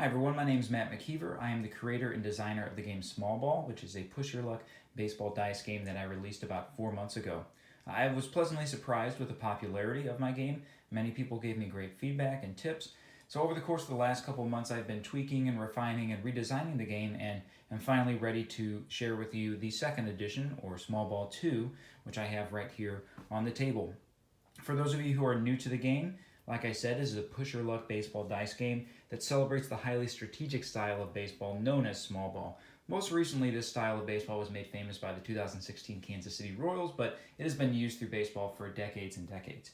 Hi everyone, my name is Matt McKeever. I am the creator and designer of the game Small Ball, which is a push your luck baseball dice game that I released about 4 months ago. I was pleasantly surprised with the popularity of my game. Many people gave me great feedback and tips. So over the course of the last couple of months, I've been tweaking and refining and redesigning the game, and I'm finally ready to share with you the second edition, or Small Ball 2, which I have right here on the table. For those of you who are new to the game, like I said, this is a push your luck baseball dice game that celebrates the highly strategic style of baseball known as small ball. Most recently, this style of baseball was made famous by the 2016 Kansas City Royals, but it has been used through baseball for decades and decades.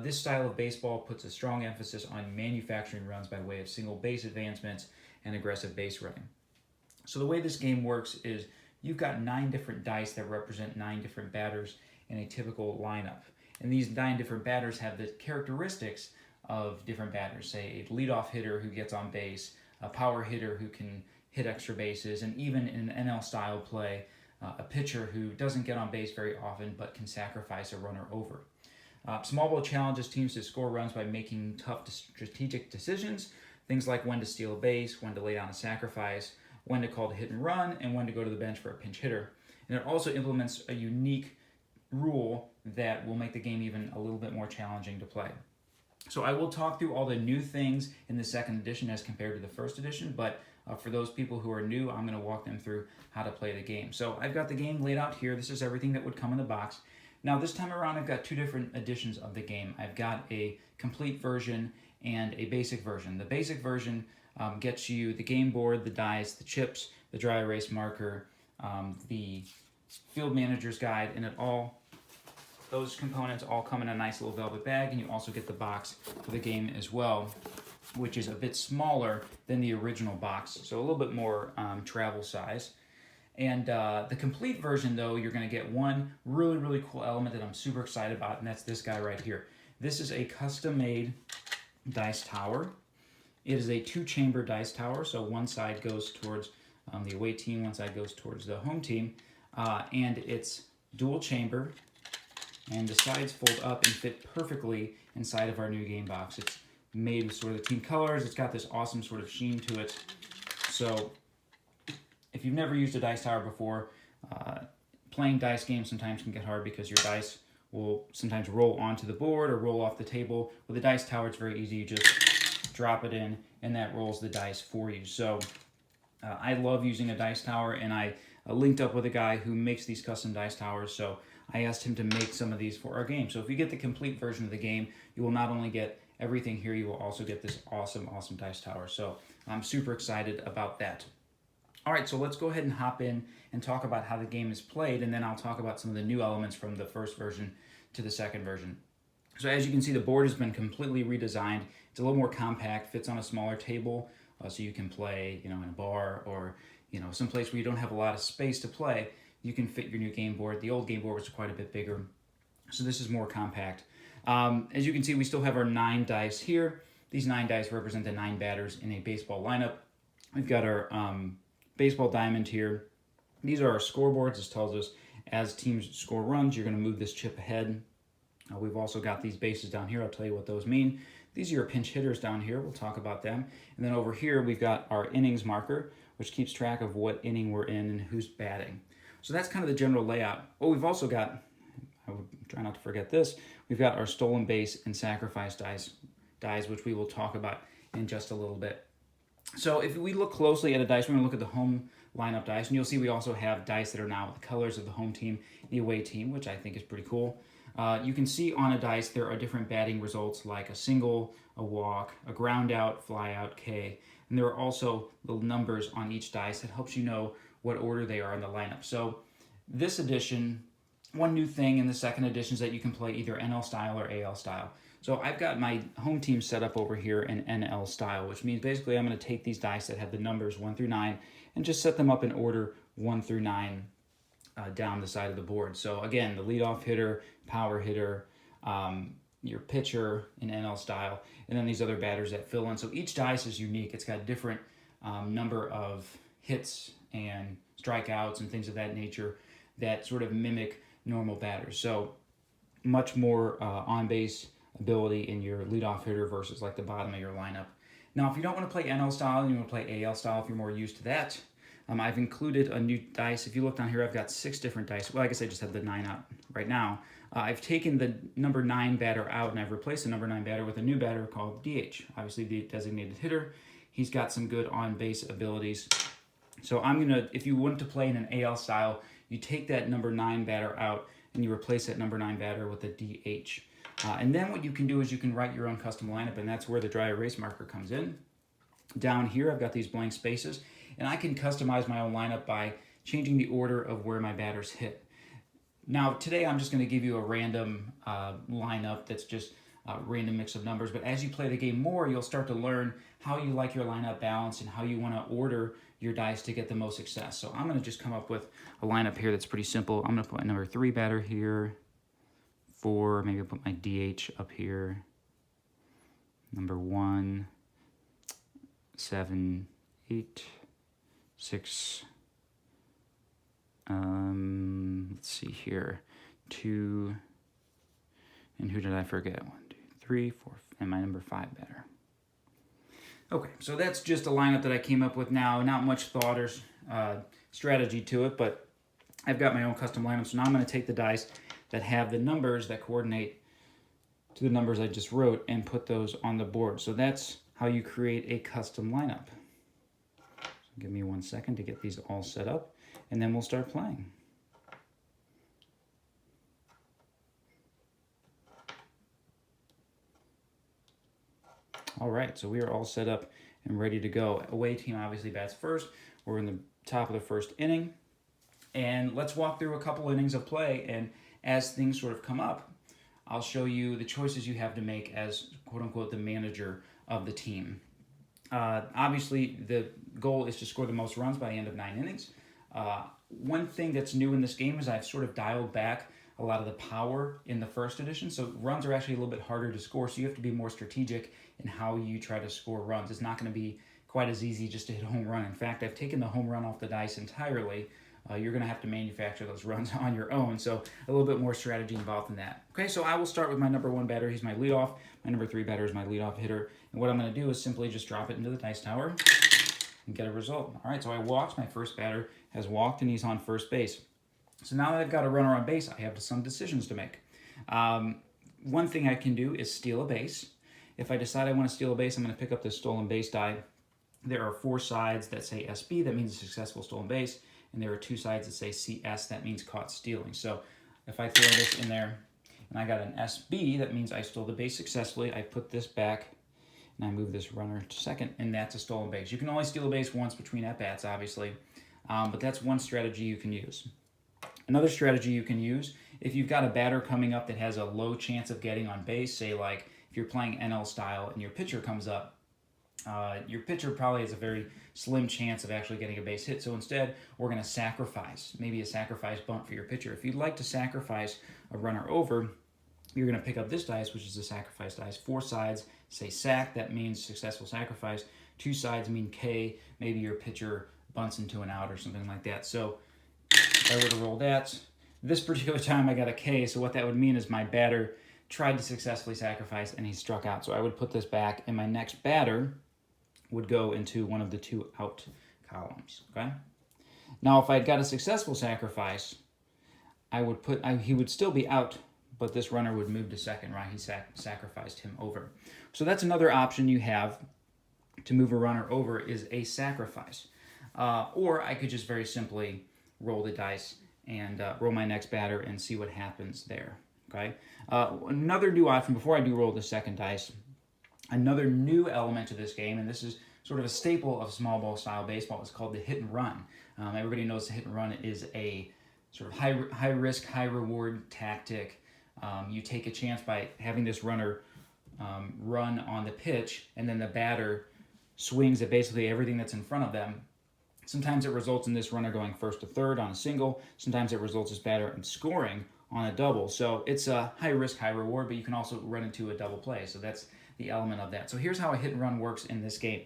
This style of baseball puts a strong emphasis on manufacturing runs by way of single base advancements and aggressive base running. So the way this game works is you've got 9 different dice that represent 9 different batters in a typical lineup. And these 9 different batters have the characteristics of different batters, say a leadoff hitter who gets on base, a power hitter who can hit extra bases, and even in an NL style play, a pitcher who doesn't get on base very often but can sacrifice a runner over. Small ball challenges teams to score runs by making tough strategic decisions, things like when to steal a base, when to lay down a sacrifice, when to call the hit and run, and when to go to the bench for a pinch hitter. And it also implements a unique rule that will make the game even a little bit more challenging to play. So I will talk through all the new things in the second edition as compared to the first edition, but for those people who are new, I'm going to walk them through how to play the game. So I've got the game laid out here. This is everything that would come in the box. Now this time around, I've got 2 different editions of the game. I've got a complete version and a basic version. The basic version gets you the game board, the dice, the chips, the dry erase marker, the field manager's guide, and those components all come in a nice little velvet bag, and you also get the box for the game as well, which is a bit smaller than the original box, so a little bit more travel size. And the complete version, though, you're going to get one really, really cool element that I'm super excited about, and that's this guy right here. This is a custom-made dice tower. It is a 2-chamber dice tower, so one side goes towards the away team, one side goes towards the home team, and it's dual chamber, and the sides fold up and fit perfectly inside of our new game box. It's made with sort of the team colors. It's got this awesome sort of sheen to it. So if you've never used a dice tower before, playing dice games sometimes can get hard because your dice will sometimes roll onto the board or roll off the table. With a dice tower, it's very easy. You just drop it in, and that rolls the dice for you. So I love using a dice tower, and I linked up with a guy who makes these custom dice towers, so I asked him to make some of these for our game. So if you get the complete version of the game, you will not only get everything here, you will also get this awesome dice tower. So I'm super excited about that. All right, so let's go ahead and hop in and talk about how the game is played, and then I'll talk about some of the new elements from the first version to the second version. So as you can see, the board has been completely redesigned. It's a little more compact, fits on a smaller table, so you can play, in a bar or someplace where you don't have a lot of space to play. You can fit your new game board. The old game board was quite a bit bigger, so this is more compact. As you can see, we still have our 9 dice here. These 9 dice represent the 9 batters in a baseball lineup. We've got our baseball diamond here. These are our scoreboards. This tells us as teams score runs, you're going to move this chip ahead. We've also got these bases down here. I'll tell you what those mean. These are your pinch hitters down here. We'll talk about them. And then over here, we've got our innings marker, which keeps track of what inning we're in and who's batting. So that's kind of the general layout. Oh, we've also got, I would try not to forget this, we've got our stolen base and sacrifice dice, which we will talk about in just a little bit. So if we look closely at a dice, we're going to look at the home lineup dice, and you'll see we also have dice that are now with the colors of the home team, the away team, which I think is pretty cool. You can see on a dice there are different batting results like a single, a walk, a ground out, fly out, K, and there are also little numbers on each dice that helps you know what order they are in the lineup. So this edition, one new thing in the second edition is that you can play either NL style or AL style. So I've got my home team set up over here in NL style, which means basically I'm going to take these dice that have the numbers 1 through 9 and just set them up in order 1 through 9 down the side of the board. So again, the leadoff hitter, power hitter, your pitcher in NL style, and then these other batters that fill in. So each dice is unique. It's got a different number of hits and strikeouts and things of that nature that sort of mimic normal batters. So much more on-base ability in your leadoff hitter versus like the bottom of your lineup. Now, if you don't want to play NL style and you want to play AL style, if you're more used to that, I've included a new dice. If you look down here, I've got 6 different dice. Well, I guess I just have the 9 out right now. I've taken the number 9 batter out, and I've replaced the number 9 batter with a new batter called DH, obviously the designated hitter. He's got some good on-base abilities. So I'm going to, if you want to play in an AL style, you take that number 9 batter out, and you replace that number 9 batter with a DH. And then what you can do is you can write your own custom lineup, and that's where the dry erase marker comes in. Down here, I've got these blank spaces, and I can customize my own lineup by changing the order of where my batters hit. Now, today I'm just going to give you a random lineup that's just a random mix of numbers, but as you play the game more, you'll start to learn how you like your lineup balance and how you want to order your dice to get the most success. So I'm going to just come up with a lineup here that's pretty simple. I'm going to put my number 3 batter here, 4, maybe I'll put my DH up here, number 1, 7, 8, 6, let's see here, 2, and who did I forget? 1, 2, 3, 4, and my number 5 batter. Okay, so that's just a lineup that I came up with now. Not much thought or strategy to it, but I've got my own custom lineup. So now I'm going to take the dice that have the numbers that coordinate to the numbers I just wrote and put those on the board. So that's how you create a custom lineup. So give me 1 second to get these all set up, and then we'll start playing. All right, so we are all set up and ready to go. Away team obviously bats first. We're in the top of the first inning. And let's walk through a couple innings of play, and as things sort of come up, I'll show you the choices you have to make as quote-unquote the manager of the team. Obviously, the goal is to score the most runs by the end of 9 innings. One thing that's new in this game is I've sort of dialed back a lot of the power in the first edition, so runs are actually a little bit harder to score, so you have to be more strategic in how you try to score runs. It's not going to be quite as easy just to hit a home run. In fact, I've taken the home run off the dice entirely. You're going to have to manufacture those runs on your own, so a little bit more strategy involved in that. Okay, so I will start with my number 1 batter. He's my leadoff. My number 3 batter is my leadoff hitter, and what I'm going to do is simply just drop it into the dice tower and get a result. All right, so I walked. My first batter has walked, and he's on first base. So now that I've got a runner on base, I have some decisions to make. One thing I can do is steal a base. If I decide I want to steal a base, I'm going to pick up this stolen base die. There are 4 sides that say SB, that means a successful stolen base, and there are 2 sides that say CS, that means caught stealing. So if I throw this in there, and I got an SB, that means I stole the base successfully. I put this back, and I move this runner to second, and that's a stolen base. You can only steal a base once between at-bats, obviously, but that's one strategy you can use. Another strategy you can use, if you've got a batter coming up that has a low chance of getting on base, say like if you're playing NL style and your pitcher comes up, your pitcher probably has a very slim chance of actually getting a base hit. So instead, we're going to sacrifice, maybe a sacrifice bunt for your pitcher. If you'd like to sacrifice a runner over, you're going to pick up this dice, which is a sacrifice dice. 4 sides say sac, that means successful sacrifice. 2 sides mean K, maybe your pitcher bunts into an out or something like that. So if I were to roll that, this particular time I got a K, so what that would mean is my batter tried to successfully sacrifice and he struck out. So I would put this back, and my next batter would go into one of the 2 out columns, okay? Now, if I'd got a successful sacrifice, I would he would still be out, but this runner would move to second, right? He sacrificed him over. So that's another option you have to move a runner over, is a sacrifice. Or I could just very simply roll the dice and roll my next batter and see what happens there, okay? Another new option, before I do roll the second dice, another new element to this game, and this is sort of a staple of small ball style baseball, is called the hit and run. Everybody knows the hit and run is a sort of high risk, high reward tactic. You take a chance by having this runner run on the pitch, and then the batter swings at basically everything that's in front of them. Sometimes it results in this runner going first to third on a single. Sometimes it results in this batter in scoring on a double. So it's a high risk, high reward, but you can also run into a double play. So that's the element of that. So here's how a hit and run works in this game.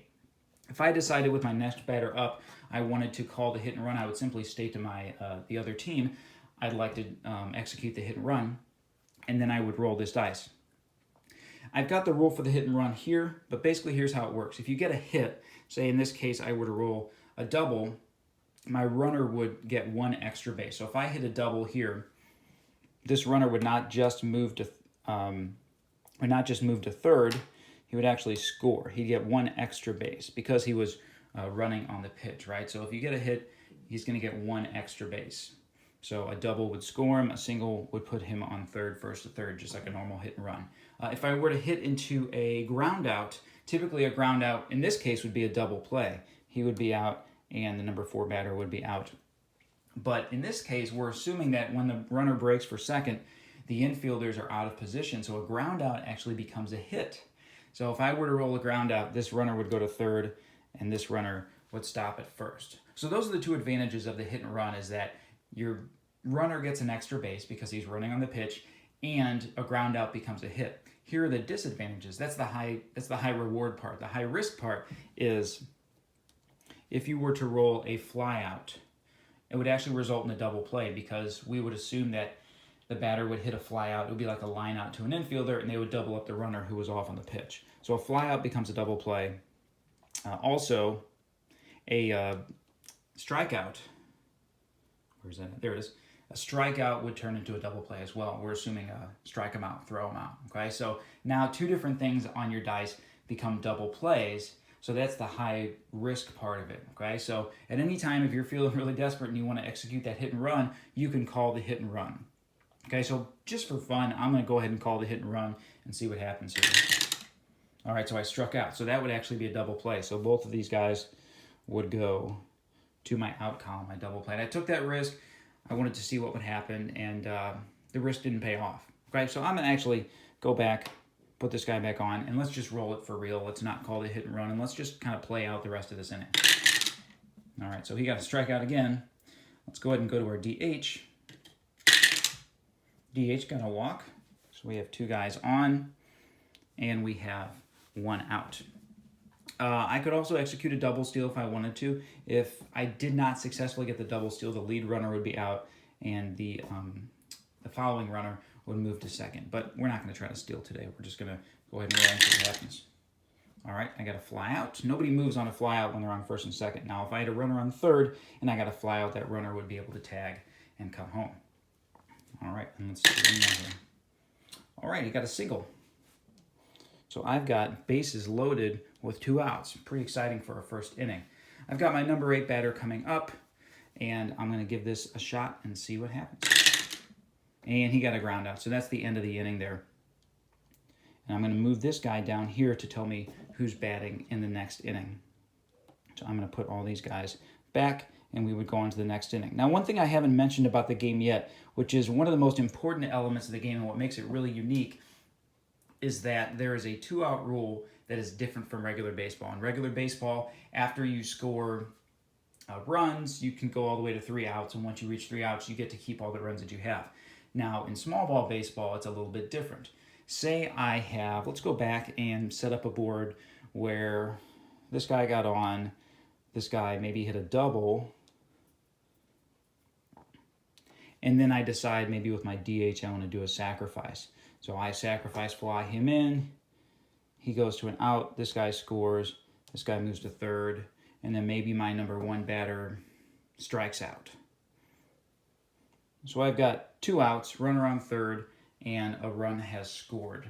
If I decided with my next batter up, I wanted to call the hit and run, I would simply state to my the other team, I'd like to execute the hit and run, and then I would roll this dice. I've got the rule for the hit and run here, but basically here's how it works. If you get a hit, say in this case I were to roll a double, my runner would get 1 extra base. So if I hit a double here, this runner would not just move to third, he would actually score. He'd get 1 extra base because he was running on the pitch, right? So if you get a hit, he's going to get 1 extra base. So a double would score him, a single would put him on third, first to third, just like a normal hit and run. If I were to hit into a ground out, typically a ground out in this case would be a double play. He would be out and the number 4 batter would be out. But in this case, we're assuming that when the runner breaks for second, the infielders are out of position, so a ground out actually becomes a hit. So if I were to roll a ground out, this runner would go to third and this runner would stop at first. So those are the 2 advantages of the hit and run, is that your runner gets an extra base because he's running on the pitch, and a ground out becomes a hit. Here are the disadvantages. That's the high reward part. The high risk part is if you were to roll a fly out, it would actually result in a double play, because we would assume that the batter would hit a fly out. It would be like a line out to an infielder, and they would double up the runner who was off on the pitch. So a fly out becomes a double play. Also, a strikeout. Where's that? There it is. A strikeout would turn into a double play as well. We're assuming strike them out, throw them out. Okay, so now 2 different things on your dice become double plays. So that's the high risk part of it. Okay, so at any time, if you're feeling really desperate and you want to execute that hit and run, you can call the hit and run. Okay, so just for fun, I'm going to go ahead and call the hit and run and see what happens here. All right, so I struck out. So that would actually be a double play. So both of these guys would go to my out column, my double play. And I took that risk. I wanted to see what would happen, and the risk didn't pay off. Okay, so I'm going to actually go back, put this guy back on, and let's just roll it for real. Let's not call it a hit and run, and let's just kind of play out the rest of this inning. All right, so he got a strikeout again. Let's go ahead and go to our DH. DH got a walk. So we have 2 guys on, and we have 1 out. I could also execute a double steal if I wanted to. If I did not successfully get the double steal, the lead runner would be out, and the following runner would move to second. But we're not going to try to steal today. We're just going to go ahead and roll and see what happens. All right, I got a fly out. Nobody moves on a fly out when they're on first and second. Now, if I had a runner on third and I got a fly out, that runner would be able to tag and come home. All right, and let's see one more here. All right, he got a single. So I've got bases loaded with 2 outs. Pretty exciting for our first inning. I've got my number 8 batter coming up, and I'm going to give this a shot and see what happens. And he got a ground out, so that's the end of the inning there. And I'm going to move this guy down here to tell me who's batting in the next inning. So I'm going to put all these guys back, and we would go on to the next inning. Now, one thing I haven't mentioned about the game yet, which is one of the most important elements of the game and what makes it really unique, is that there is a 2-out rule that is different from regular baseball. In regular baseball, after you score runs, you can go all the way to 3 outs, and once you reach 3 outs, you get to keep all the runs that you have. Now, in small ball baseball, it's a little bit different. Say I have, let's go back and set up a board where this guy got on, this guy maybe hit a double, and then I decide maybe with my DH I want to do a sacrifice. So I sacrifice, fly him in, he goes to an out, this guy scores, this guy moves to third, and then maybe my number 1 batter strikes out. So I've got 2 outs, runner on third, and a run has scored.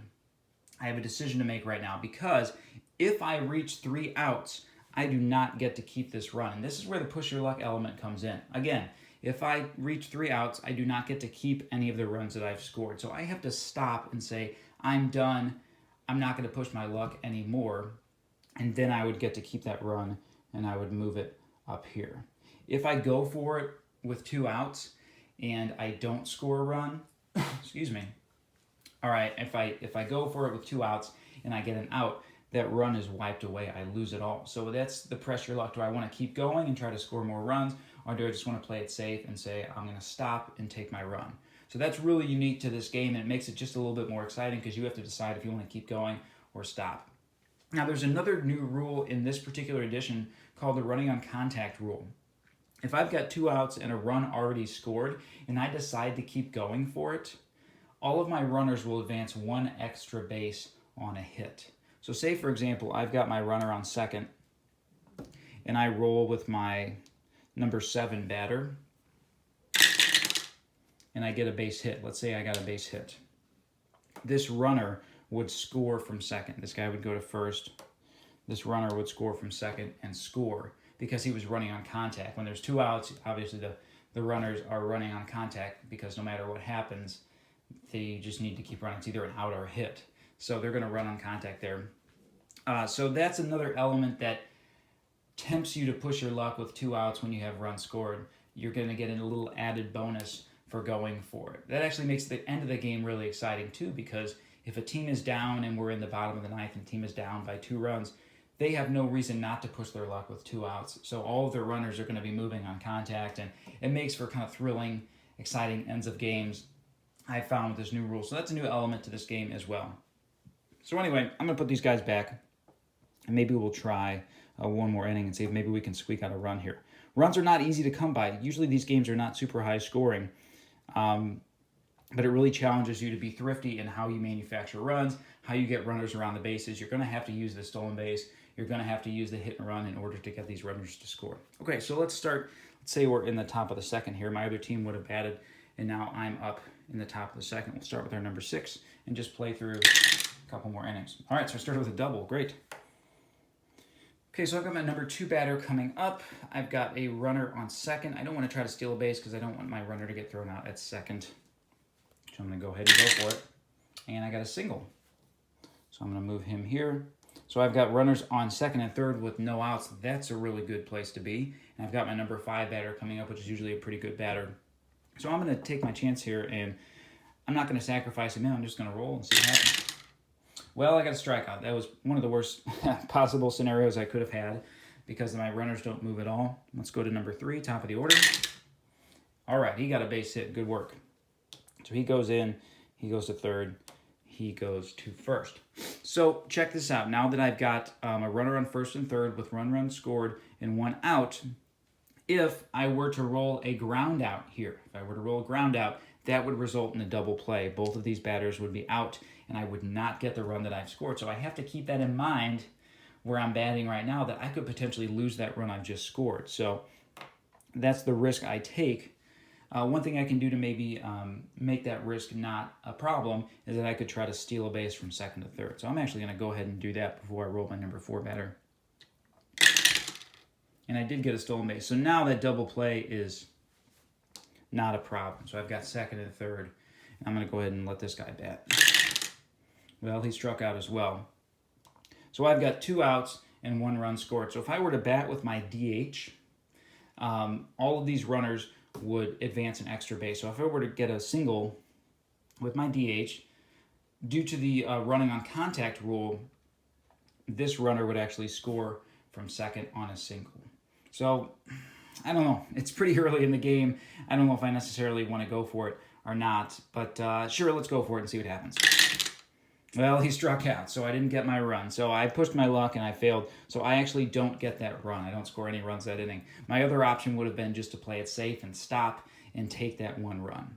I have a decision to make right now, because if I reach 3 outs, I do not get to keep this run. And this is where the push your luck element comes in. Again, if I reach 3 outs, I do not get to keep any of the runs that I've scored. So I have to stop and say, I'm done. I'm not going to push my luck anymore. And then I would get to keep that run, and I would move it up here. If I go for it with 2 outs and I don't score a run, excuse me. All right, if I go for it with 2 outs and I get an out, that run is wiped away. I lose it all. So that's the pressure luck. Do I want to keep going and try to score more runs, or do I just want to play it safe and say, I'm going to stop and take my run? So that's really unique to this game, and it makes it just a little bit more exciting because you have to decide if you want to keep going or stop. Now, there's another new rule in this particular edition called the running on contact rule. If I've got 2 outs and a run already scored, and I decide to keep going for it, all of my runners will advance 1 extra base on a hit. So say, for example, I've got my runner on second, and I roll with my number 7 batter, and I get a base hit. Let's say I got a base hit. This runner would score from second. This guy would go to first. This runner would score from second and score because he was running on contact. When there's 2 outs, obviously the runners are running on contact because no matter what happens, they just need to keep running. It's either an out or a hit. So they're going to run on contact there. So that's another element that tempts you to push your luck with 2 outs when you have runs scored. You're going to get a little added bonus for going for it. That actually makes the end of the game really exciting too, because if a team is down and we're in the bottom of the ninth and the team is down by 2 runs, they have no reason not to push their luck with 2 outs. So all of their runners are going to be moving on contact, and it makes for kind of thrilling, exciting ends of games, I found, with this new rule. So that's a new element to this game as well. So anyway, I'm going to put these guys back, and maybe we'll try one more inning and see if maybe we can squeak out a run here. Runs are not easy to come by. Usually these games are not super high scoring. But it really challenges you to be thrifty in how you manufacture runs, how you get runners around the bases. You're going to have to use the stolen base. You're going to have to use the hit and run in order to get these runners to score. Okay, so let's start. Let's say we're in the top of the second here. My other team would have batted, and now I'm up in the top of the second. We'll start with our number 6 and just play through a couple more innings. All right, so I started with a double. Great. Okay, so I've got my number 2 batter coming up. I've got a runner on second. I don't want to try to steal a base because I don't want my runner to get thrown out at second. So I'm going to go ahead and go for it. And I got a single. So I'm going to move him here. So I've got runners on second and third with no outs. That's a really good place to be. And I've got my number 5 batter coming up, which is usually a pretty good batter. So I'm going to take my chance here, and I'm not going to sacrifice him in. I'm just going to roll and see what happens. Well, I got a strikeout. That was one of the worst possible scenarios I could have had because my runners don't move at all. Let's go to number 3, top of the order. All right, he got a base hit. Good work. So he goes in, he goes to third, he goes to first. So check this out. Now that I've got a runner on first and third with runs scored and 1 out, if I were to roll a ground out here, that would result in a double play. Both of these batters would be out, and I would not get the run that I've scored. So I have to keep that in mind where I'm batting right now, that I could potentially lose that run I've just scored. So that's the risk I take. One thing I can do to maybe make that risk not a problem is that I could try to steal a base from second to third. So I'm actually going to go ahead and do that before I roll my number 4 batter. And I did get a stolen base. So now that double play is not a problem. So I've got second and third. And I'm going to go ahead and let this guy bat. Well, he struck out as well. So I've got 2 outs and 1 run scored. So if I were to bat with my DH, all of these runners would advance an extra base. So if I were to get a single with my DH, due to the running on contact rule, this runner would actually score from second on a single. So I don't know. It's pretty early in the game. I don't know if I necessarily want to go for it or not, but sure, let's go for it and see what happens. Well, he struck out, so I didn't get my run. So I pushed my luck and I failed. So I actually don't get that run. I don't score any runs that inning. My other option would have been just to play it safe and stop and take that 1 run.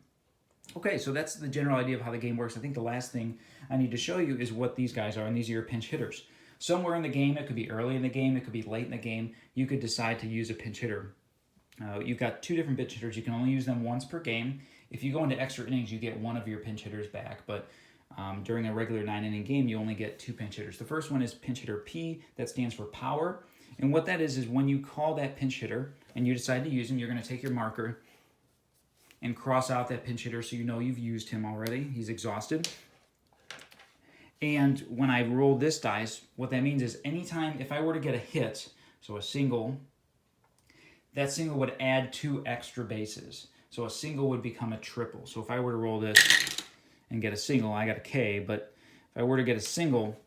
Okay, so that's the general idea of how the game works. I think the last thing I need to show you is what these guys are, and these are your pinch hitters. Somewhere in the game, it could be early in the game, it could be late in the game, you could decide to use a pinch hitter. You've got 2 different pinch hitters. You can only use them once per game. If you go into extra innings, you get 1 of your pinch hitters back, but during a regular 9-inning game, you only get 2 pinch hitters. The first one is pinch hitter P. That stands for power. And what that is when you call that pinch hitter and you decide to use him, you're going to take your marker and cross out that pinch hitter so you know you've used him already. He's exhausted. And when I roll this dice, what that means is anytime, if I were to get a hit, so a single, that single would add 2 extra bases. So a single would become a triple. So if I were to roll this and get a single, I got a K, but if I were to get a single,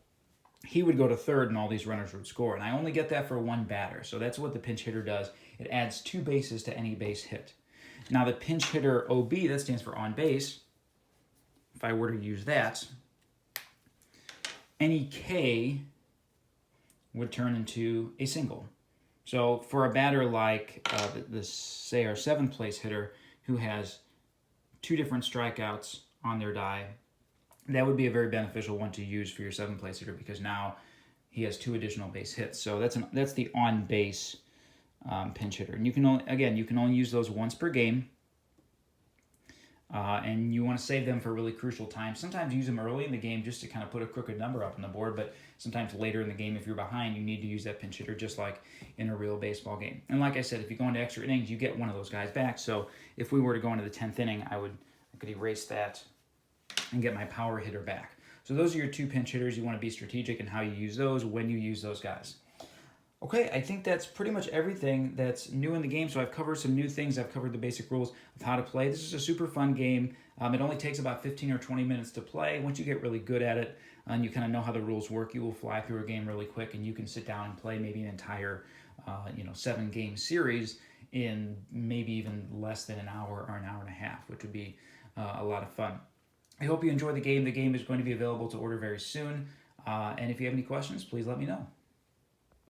he would go to third and all these runners would score. And I only get that for 1 batter. So that's what the pinch hitter does. It adds 2 bases to any base hit. Now the pinch hitter OB, that stands for on base, if I were to use that, any K would turn into a single. So for a batter like, say our 7th place hitter who has 2 different strikeouts on their die, that would be a very beneficial one to use for your 7-place hitter, because now he has 2 additional base hits. So that's the on base pinch hitter, and you can only use those once per game. And you want to save them for really crucial times. Sometimes use them early in the game just to kind of put a crooked number up on the board, but sometimes later in the game, if you're behind, you need to use that pinch hitter just like in a real baseball game. And like I said, if you go into extra innings, you get one of those guys back. So if we were to go into the 10th inning, I could erase that and get my power hitter back. So those are your 2 pinch hitters. You want to be strategic in how you use those, when you use those guys. Okay, I think that's pretty much everything that's new in the game. So I've covered some new things. I've covered the basic rules of how to play. This is a super fun game. It only takes about 15 or 20 minutes to play. Once you get really good at it and you kind of know how the rules work, you will fly through a game really quick, and you can sit down and play maybe an entire 7-game series in maybe even less than an hour or an hour and a half, which would be a lot of fun. I hope you enjoy the game. The game is going to be available to order very soon. And if you have any questions, please let me know.